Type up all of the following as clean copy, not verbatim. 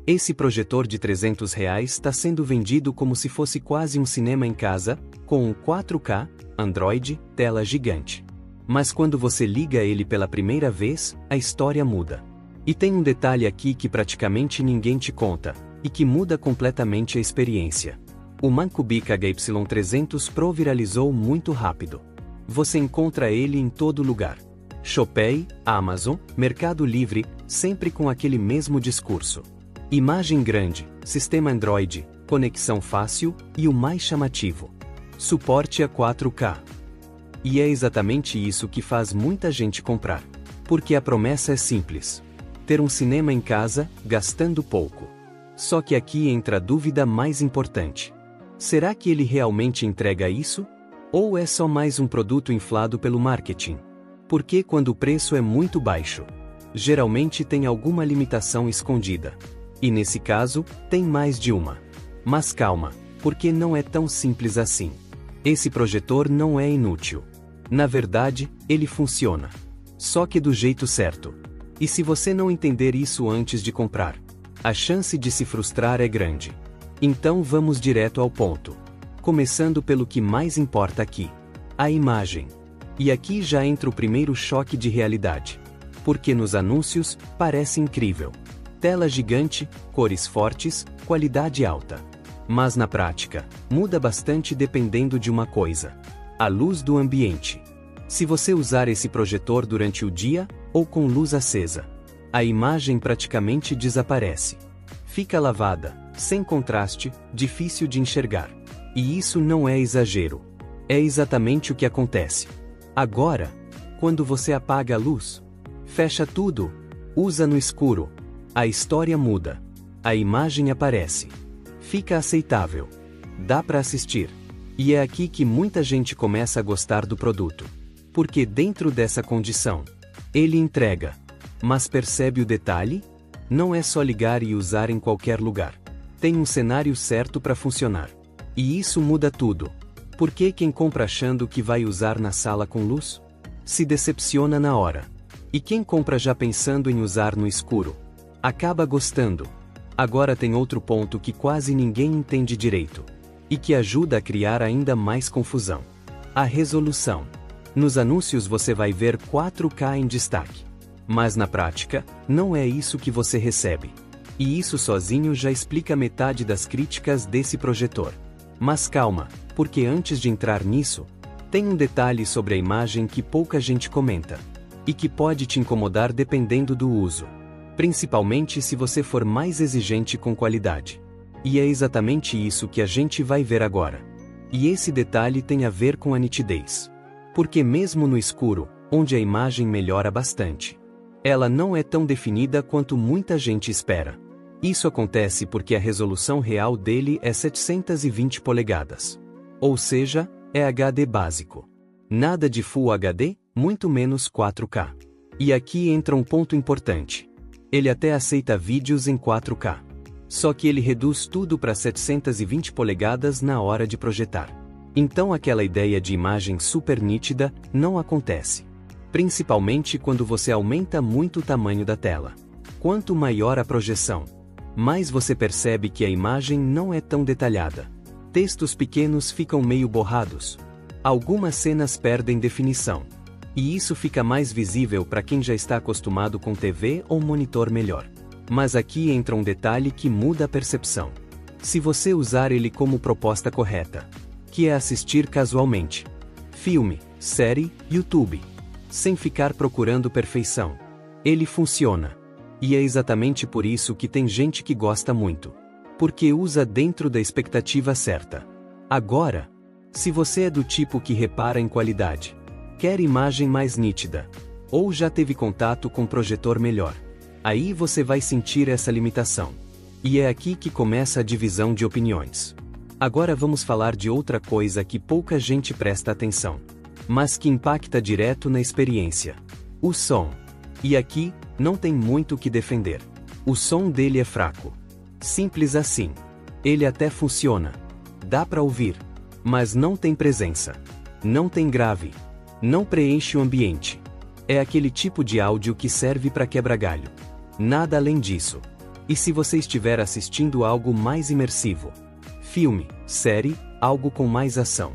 Esse projetor de R$ 300 está sendo vendido como se fosse quase um cinema em casa, com um 4K, Android, tela gigante. Mas quando você liga ele pela primeira vez, a história muda. E tem um detalhe aqui que praticamente ninguém te conta, e que muda completamente a experiência. O Mancubic HY300 Pro viralizou muito rápido. Você encontra ele em todo lugar. Shopee, Amazon, Mercado Livre, sempre com aquele mesmo discurso. Imagem grande, sistema Android, conexão fácil e o mais chamativo: suporte a 4K. E é exatamente isso que faz muita gente comprar. Porque a promessa é simples: ter um cinema em casa, gastando pouco. Só que aqui entra a dúvida mais importante. Será que ele realmente entrega isso? Ou é só mais um produto inflado pelo marketing? Porque quando o preço é muito baixo, geralmente tem alguma limitação escondida. E nesse caso, tem mais de uma. Mas calma, porque não é tão simples assim. Esse projetor não é inútil. Na verdade, ele funciona. Só que do jeito certo. E se você não entender isso antes de comprar, a chance de se frustrar é grande. Então vamos direto ao ponto. Começando pelo que mais importa aqui: a imagem. E aqui já entra o primeiro choque de realidade. Porque nos anúncios, parece incrível. Tela gigante, cores fortes, qualidade alta. Mas na prática, muda bastante dependendo de uma coisa: a luz do ambiente. Se você usar esse projetor durante o dia, ou com luz acesa, a imagem praticamente desaparece. Fica lavada, sem contraste, difícil de enxergar. E isso não é exagero. É exatamente o que acontece. Agora, quando você apaga a luz, fecha tudo, usa no escuro, a história muda. A imagem aparece. Fica aceitável. Dá para assistir. E é aqui que muita gente começa a gostar do produto. Porque dentro dessa condição, ele entrega. Mas percebe o detalhe? Não é só ligar e usar em qualquer lugar. Tem um cenário certo para funcionar. E isso muda tudo. Porque quem compra achando que vai usar na sala com luz, se decepciona na hora. E quem compra já pensando em usar no escuro, acaba gostando. Agora tem outro ponto que quase ninguém entende direito. E que ajuda a criar ainda mais confusão: a resolução. Nos anúncios você vai ver 4K em destaque. Mas na prática, não é isso que você recebe. E isso sozinho já explica metade das críticas desse projetor. Mas calma, porque antes de entrar nisso, tem um detalhe sobre a imagem que pouca gente comenta. E que pode te incomodar dependendo do uso. Principalmente se você for mais exigente com qualidade. E é exatamente isso que a gente vai ver agora. E esse detalhe tem a ver com a nitidez. Porque mesmo no escuro, onde a imagem melhora bastante, ela não é tão definida quanto muita gente espera. Isso acontece porque a resolução real dele é 720 polegadas. Ou seja, é HD básico. Nada de Full HD, muito menos 4K. E aqui entra um ponto importante. Ele até aceita vídeos em 4K. Só que ele reduz tudo para 720 polegadas na hora de projetar. Então aquela ideia de imagem super nítida não acontece. Principalmente quando você aumenta muito o tamanho da tela. Quanto maior a projeção, mais você percebe que a imagem não é tão detalhada. Textos pequenos ficam meio borrados. Algumas cenas perdem definição. E isso fica mais visível para quem já está acostumado com TV ou monitor melhor. Mas aqui entra um detalhe que muda a percepção. Se você usar ele como proposta correta, que é assistir casualmente, filme, série, YouTube, sem ficar procurando perfeição, ele funciona. E é exatamente por isso que tem gente que gosta muito. Porque usa dentro da expectativa certa. Agora, se você é do tipo que repara em qualidade, quer imagem mais nítida, ou já teve contato com projetor melhor, aí você vai sentir essa limitação. E é aqui que começa a divisão de opiniões. Agora vamos falar de outra coisa que pouca gente presta atenção, mas que impacta direto na experiência: o som. E aqui, não tem muito o que defender. O som dele é fraco. Simples assim. Ele até funciona. Dá pra ouvir. Mas não tem presença. Não tem grave. Não preenche o ambiente. É aquele tipo de áudio que serve para quebra-galho. Nada além disso. E se você estiver assistindo algo mais imersivo? Filme, série, algo com mais ação.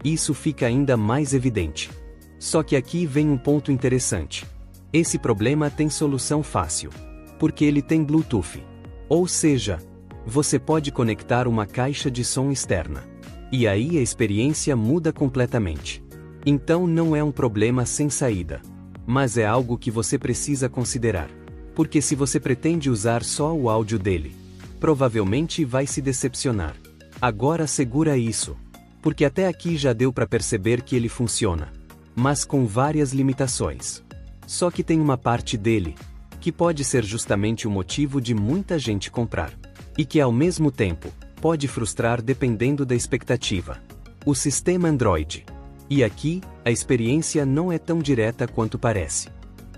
Isso fica ainda mais evidente. Só que aqui vem um ponto interessante. Esse problema tem solução fácil. Porque ele tem Bluetooth. Ou seja, você pode conectar uma caixa de som externa. E aí a experiência muda completamente. Então não é um problema sem saída. Mas é algo que você precisa considerar. Porque se você pretende usar só o áudio dele, provavelmente vai se decepcionar. Agora segura isso. Porque até aqui já deu para perceber que ele funciona. Mas com várias limitações. Só que tem uma parte dele, que pode ser justamente o motivo de muita gente comprar. E que ao mesmo tempo, pode frustrar dependendo da expectativa. O sistema Android. E aqui, a experiência não é tão direta quanto parece.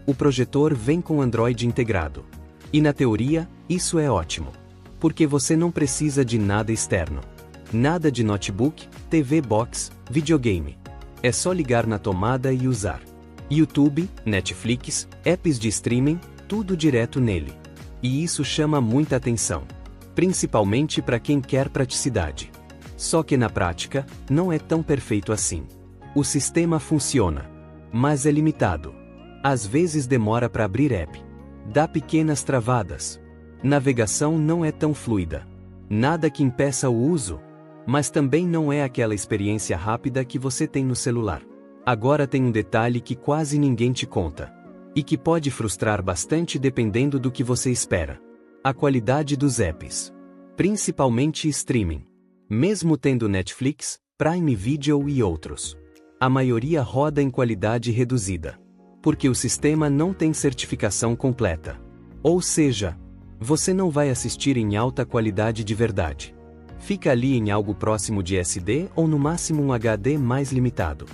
O projetor vem com Android integrado. E na teoria, isso é ótimo. Porque você não precisa de nada externo. Nada de notebook, TV Box, videogame. É só ligar na tomada e usar. YouTube, Netflix, apps de streaming, tudo direto nele. E isso chama muita atenção. Principalmente para quem quer praticidade. Só que na prática, não é tão perfeito assim. O sistema funciona. Mas é limitado. Às vezes demora para abrir app. Dá pequenas travadas. Navegação não é tão fluida. Nada que impeça o uso. Mas também não é aquela experiência rápida que você tem no celular. Agora tem um detalhe que quase ninguém te conta. E que pode frustrar bastante dependendo do que você espera. A qualidade dos apps. Principalmente streaming. Mesmo tendo Netflix, Prime Video e outros. A maioria roda em qualidade reduzida. Porque o sistema não tem certificação completa. Ou seja, você não vai assistir em alta qualidade de verdade. Fica ali em algo próximo de SD ou no máximo um HD mais limitado.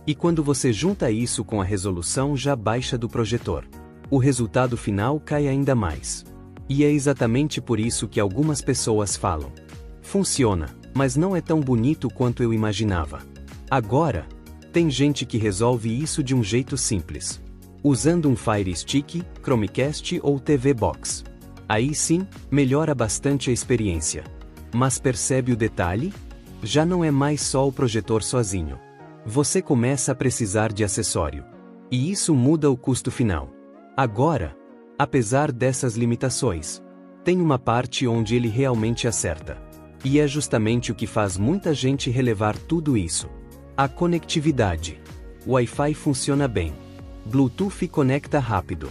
E quando você junta isso com a resolução já baixa do projetor, o resultado final cai ainda mais. E é exatamente por isso que algumas pessoas falam: funciona, mas não é tão bonito quanto eu imaginava. Agora, tem gente que resolve isso de um jeito simples. Usando um Fire Stick, Chromecast ou TV Box. Aí sim, melhora bastante a experiência. Mas percebe o detalhe? Já não é mais só o projetor sozinho. Você começa a precisar de acessório. E isso muda o custo final. Agora, apesar dessas limitações, tem uma parte onde ele realmente acerta. E é justamente o que faz muita gente relevar tudo isso. A conectividade. Wi-Fi funciona bem. Bluetooth conecta rápido.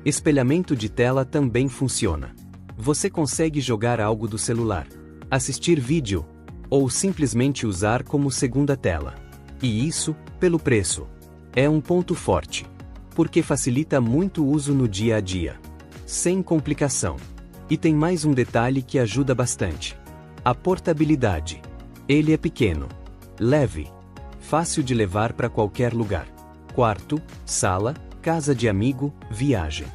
Espelhamento de tela também funciona. Você consegue jogar algo do celular, assistir vídeo, ou simplesmente usar como segunda tela. E isso, pelo preço, é um ponto forte. Porque facilita muito o uso no dia a dia. Sem complicação. E tem mais um detalhe que ajuda bastante. A portabilidade. Ele é pequeno, leve, fácil de levar para qualquer lugar. Quarto, sala, casa de amigo, viagem.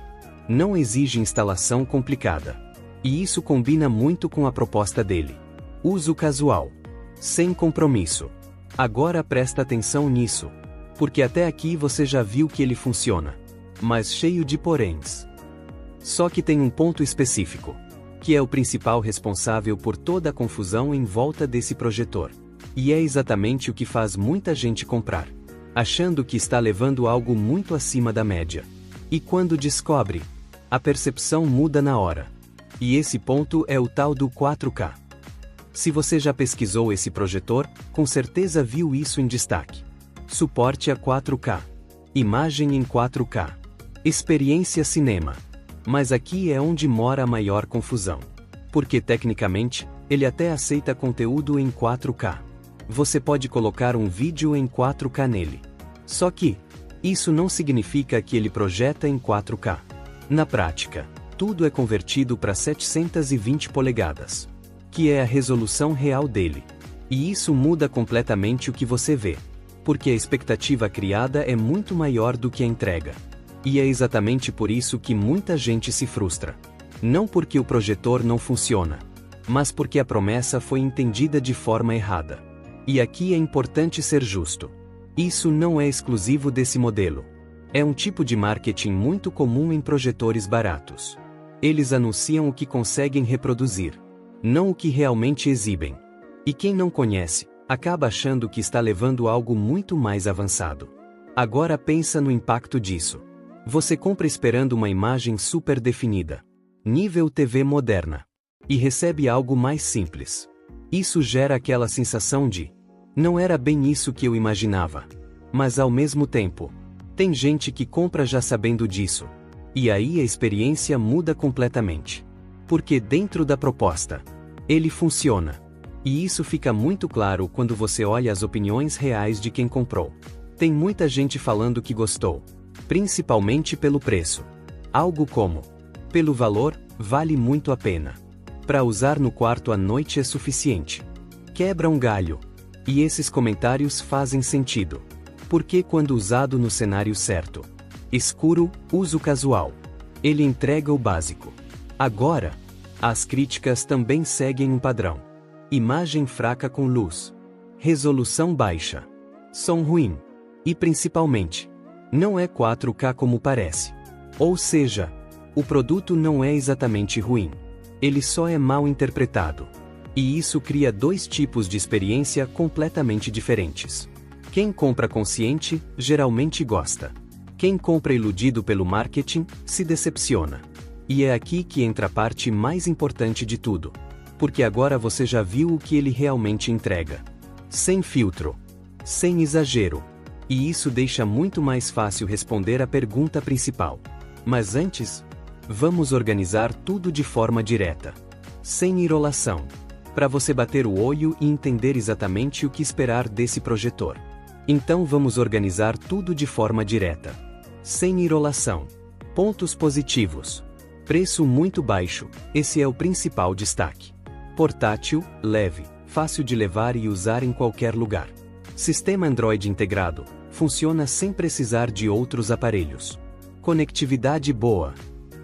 Não exige instalação complicada. E isso combina muito com a proposta dele. Uso casual. Sem compromisso. Agora presta atenção nisso. Porque até aqui você já viu que ele funciona. Mas cheio de poréns. Só que tem um ponto específico. Que é o principal responsável por toda a confusão em volta desse projetor. E é exatamente o que faz muita gente comprar. Achando que está levando algo muito acima da média. E quando descobre, a percepção muda na hora. E esse ponto é o tal do 4K. Se você já pesquisou esse projetor, com certeza viu isso em destaque. Suporte a 4K. Imagem em 4K. Experiência cinema. Mas aqui é onde mora a maior confusão. Porque tecnicamente, ele até aceita conteúdo em 4K. Você pode colocar um vídeo em 4K nele. Só que, isso não significa que ele projeta em 4K. Na prática, tudo é convertido para 720 polegadas. Que é a resolução real dele. E isso muda completamente o que você vê. Porque a expectativa criada é muito maior do que a entrega. E é exatamente por isso que muita gente se frustra. Não porque o projetor não funciona, mas porque a promessa foi entendida de forma errada. E aqui é importante ser justo. Isso não é exclusivo desse modelo. É um tipo de marketing muito comum em projetores baratos. Eles anunciam o que conseguem reproduzir, não o que realmente exibem. E quem não conhece, acaba achando que está levando algo muito mais avançado. Agora pensa no impacto disso. Você compra esperando uma imagem super definida, nível TV moderna, e recebe algo mais simples. Isso gera aquela sensação de: não era bem isso que eu imaginava. Mas ao mesmo tempo, tem gente que compra já sabendo disso. E aí a experiência muda completamente. Porque dentro da proposta, ele funciona. E isso fica muito claro quando você olha as opiniões reais de quem comprou. Tem muita gente falando que gostou, principalmente pelo preço. Algo como: pelo valor, vale muito a pena. Para usar no quarto à noite é suficiente. Quebra um galho. E esses comentários fazem sentido. Porque quando usado no cenário certo, escuro, uso casual, ele entrega o básico. Agora, as críticas também seguem um padrão. Imagem fraca com luz, resolução baixa, som ruim. E principalmente, não é 4K como parece. Ou seja, o produto não é exatamente ruim. Ele só é mal interpretado. E isso cria dois tipos de experiência completamente diferentes. Quem compra consciente, geralmente gosta. Quem compra iludido pelo marketing, se decepciona. E é aqui que entra a parte mais importante de tudo. Porque agora você já viu o que ele realmente entrega. Sem filtro. Sem exagero. E isso deixa muito mais fácil responder a pergunta principal. Mas antes, vamos organizar tudo de forma direta. Sem enrolação. Para você bater o olho e entender exatamente o que esperar desse projetor. Então vamos organizar tudo de forma direta. Sem enrolação. Pontos positivos. Preço muito baixo, esse é o principal destaque. Portátil, leve, fácil de levar e usar em qualquer lugar. Sistema Android integrado, funciona sem precisar de outros aparelhos. Conectividade boa.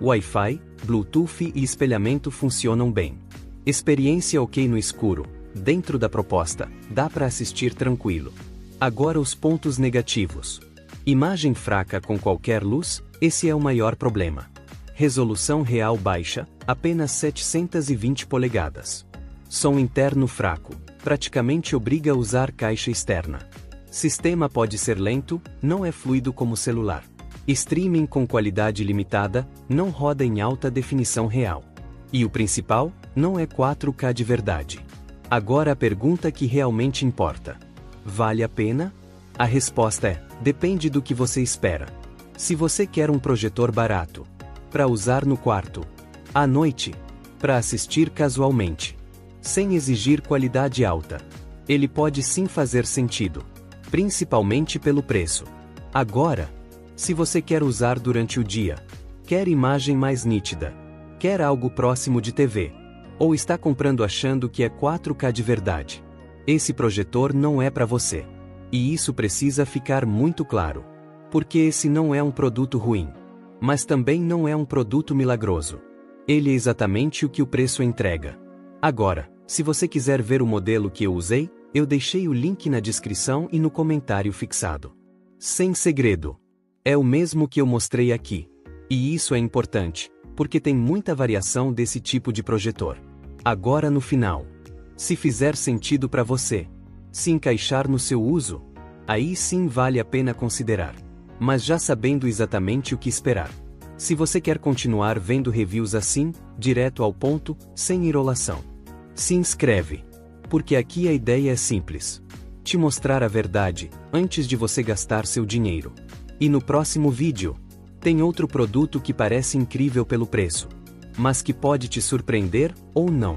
Wi-Fi, Bluetooth e espelhamento funcionam bem. Experiência ok no escuro, dentro da proposta, dá para assistir tranquilo. Agora os pontos negativos. Imagem fraca com qualquer luz, esse é o maior problema. Resolução real baixa, apenas 720 polegadas. Som interno fraco, praticamente obriga a usar caixa externa. Sistema pode ser lento, não é fluido como celular. Streaming com qualidade limitada, não roda em alta definição real. E o principal, não é 4K de verdade. Agora a pergunta que realmente importa. Vale a pena? A resposta é: depende do que você espera. Se você quer um projetor barato, para usar no quarto, à noite, para assistir casualmente, sem exigir qualidade alta, ele pode sim fazer sentido, principalmente pelo preço. Agora, se você quer usar durante o dia, quer imagem mais nítida, quer algo próximo de TV, ou está comprando achando que é 4K de verdade, esse projetor não é para você. E isso precisa ficar muito claro. Porque esse não é um produto ruim. Mas também não é um produto milagroso. Ele é exatamente o que o preço entrega. Agora, se você quiser ver o modelo que eu usei, eu deixei o link na descrição e no comentário fixado. Sem segredo. É o mesmo que eu mostrei aqui. E isso é importante, porque tem muita variação desse tipo de projetor. Agora no final. Se fizer sentido para você, se encaixar no seu uso, aí sim vale a pena considerar. Mas já sabendo exatamente o que esperar. Se você quer continuar vendo reviews assim, direto ao ponto, sem enrolação, se inscreve. Porque aqui a ideia é simples. Te mostrar a verdade, antes de você gastar seu dinheiro. E no próximo vídeo, tem outro produto que parece incrível pelo preço. Mas que pode te surpreender, ou não.